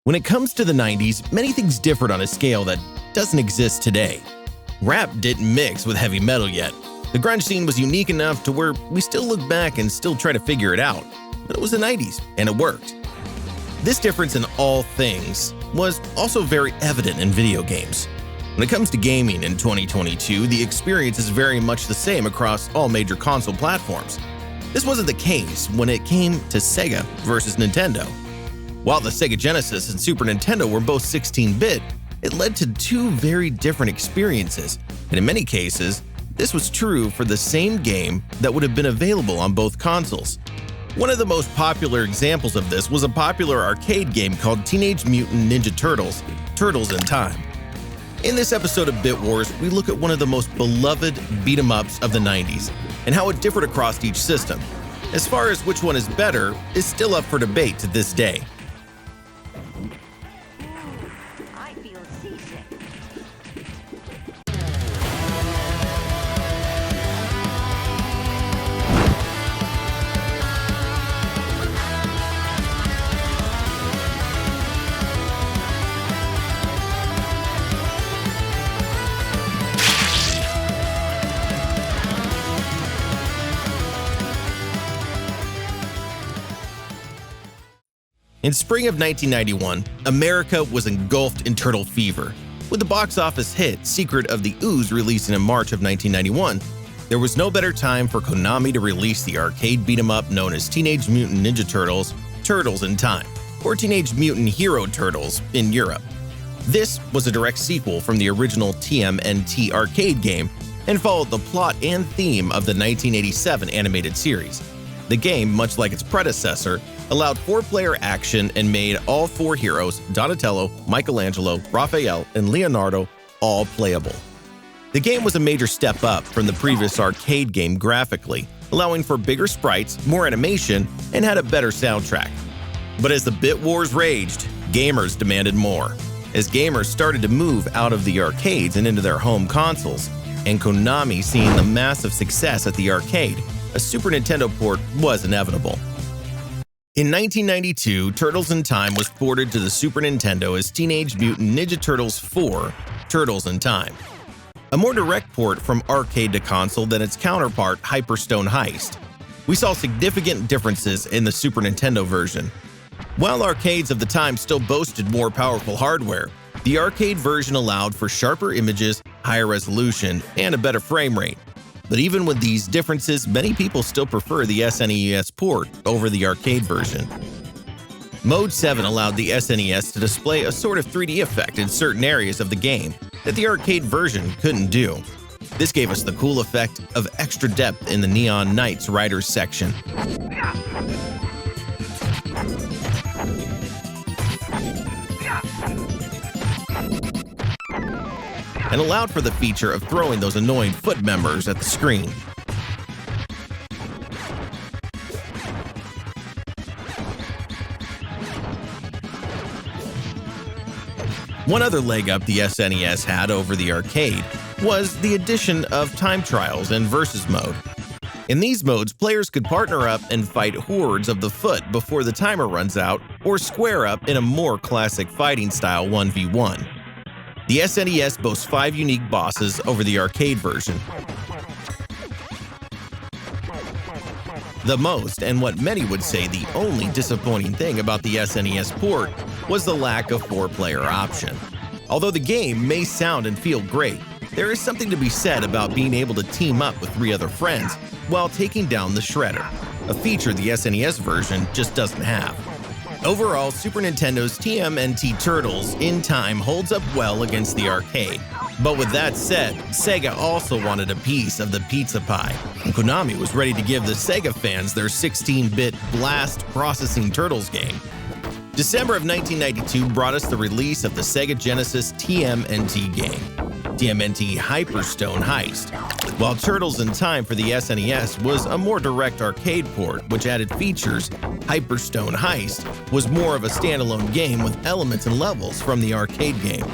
When it comes to the 90s, many things differed on a scale that doesn't exist today. Rap didn't mix with heavy metal yet. The grunge scene was unique enough to where we still look back and still try to figure it out. But it was the 90s, and it worked. This difference in all things was also very evident in video games. When it comes to gaming in 2022, the experience is very much the same across all major console platforms. This wasn't the case when it came to Sega versus Nintendo. While the Sega Genesis and Super Nintendo were both 16-bit, it led to two very different experiences, and in many cases, this was true for the same game that would have been available on both consoles. One of the most popular examples of this was a popular arcade game called Teenage Mutant Ninja Turtles: Turtles in Time. In this episode of Bit Wars, we look at one of the most beloved beat-em-ups of the 90s and how it differed across each system. As far as which one is better is still up for debate to this day. I feel seasick. In spring of 1991, America was engulfed in turtle fever. With the box office hit Secret of the Ooze releasing in March of 1991, there was no better time for Konami to release the arcade beat-em-up known as Teenage Mutant Ninja Turtles: Turtles in Time, or Teenage Mutant Hero Turtles in Europe. This was a direct sequel from the original TMNT arcade game and followed the plot and theme of the 1987 animated series. The game, much like its predecessor, allowed 4-player action and made all 4 heroes, Donatello, Michelangelo, Raphael, and Leonardo, all playable. The game was a major step up from the previous arcade game graphically, allowing for bigger sprites, more animation, and had a better soundtrack. But as the Bit Wars raged, gamers demanded more. As gamers started to move out of the arcades and into their home consoles, and Konami seeing the massive success at the arcade, a Super Nintendo port was inevitable. In 1992, Turtles in Time was ported to the Super Nintendo as Teenage Mutant Ninja Turtles 4: Turtles in Time, a more direct port from arcade to console than its counterpart Hyperstone Heist. We saw significant differences in the Super Nintendo version. While arcades of the time still boasted more powerful hardware, the arcade version allowed for sharper images, higher resolution, and a better frame rate. But even with these differences, many people still prefer the SNES port over the arcade version. Mode 7 allowed the SNES to display a sort of 3D effect in certain areas of the game that the arcade version couldn't do. This gave us the cool effect of extra depth in the Neon Knights Riders section. And allowed for the feature of throwing those annoying foot members at the screen. One other leg up the SNES had over the arcade was the addition of time trials and versus mode. In these modes, players could partner up and fight hordes of the foot before the timer runs out, or square up in a more classic fighting style 1v1. The SNES boasts 5 unique bosses over the arcade version. The most, and what many would say the only disappointing thing about the SNES port, was the lack of 4-player option. Although the game may sound and feel great, there is something to be said about being able to team up with 3 other friends while taking down the Shredder, a feature the SNES version just doesn't have. Overall, Super Nintendo's TMNT Turtles in Time holds up well against the arcade. But with that said, Sega also wanted a piece of the pizza pie, and Konami was ready to give the Sega fans their 16-bit blast processing Turtles game. December of 1992 brought us the release of the Sega Genesis TMNT game, TMNT Hyperstone Heist, while Turtles in Time for the SNES was a more direct arcade port which added features. Hyperstone Heist was more of a standalone game with elements and levels from the arcade game.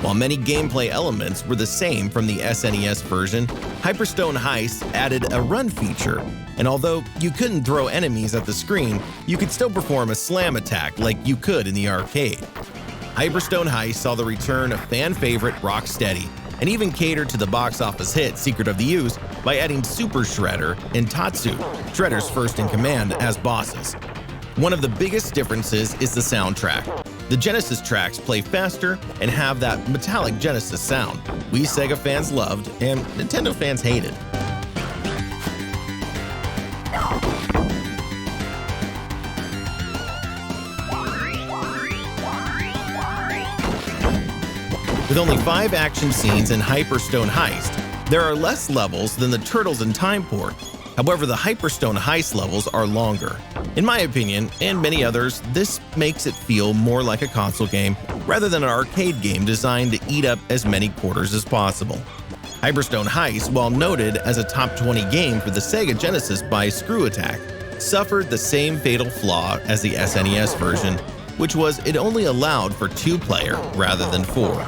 While many gameplay elements were the same from the SNES version, Hyperstone Heist added a run feature, and although you couldn't throw enemies at the screen, you could still perform a slam attack like you could in the arcade. Hyperstone Heist saw the return of fan favorite Rocksteady, and even catered to the box office hit Secret of the Ooze by adding Super Shredder and Tatsu, Shredder's first in command, as bosses. One of the biggest differences is the soundtrack. The Genesis tracks play faster and have that metallic Genesis sound we Sega fans loved and Nintendo fans hated. With only 5 action scenes in Hyperstone Heist, there are less levels than the Turtles in Time port. However, the Hyperstone Heist levels are longer. In my opinion, and many others, this makes it feel more like a console game rather than an arcade game designed to eat up as many quarters as possible. Hyperstone Heist, while noted as a top 20 game for the Sega Genesis by Screw Attack, suffered the same fatal flaw as the SNES version, which was it only allowed for 2-player rather than 4.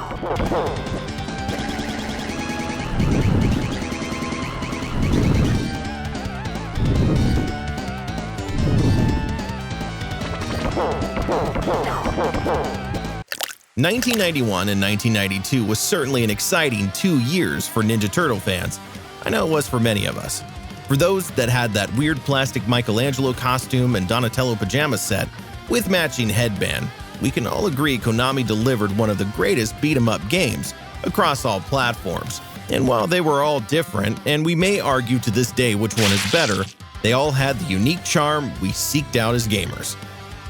"1991 and 1992 was certainly an exciting 2 years for Ninja Turtle fans. I know it was for many of us. For those that had that weird plastic Michelangelo costume and Donatello pajama set with matching headband, we can all agree Konami delivered one of the greatest beat-em-up games across all platforms. And while they were all different, and we may argue to this day which one is better, they all had the unique charm we seeked out as gamers.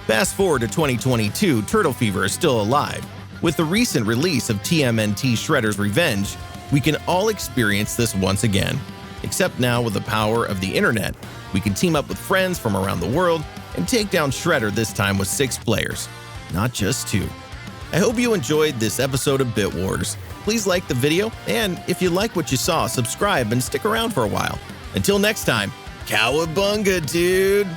Fast forward to 2022, Turtle Fever is still alive. With the recent release of TMNT Shredder's Revenge, we can all experience this once again. Except now with the power of the internet, we can team up with friends from around the world and take down Shredder, this time with 6 players, not just 2. I hope you enjoyed this episode of Bit Wars. Please like the video, and if you like what you saw, subscribe and stick around for a while. Until next time, cowabunga, dude!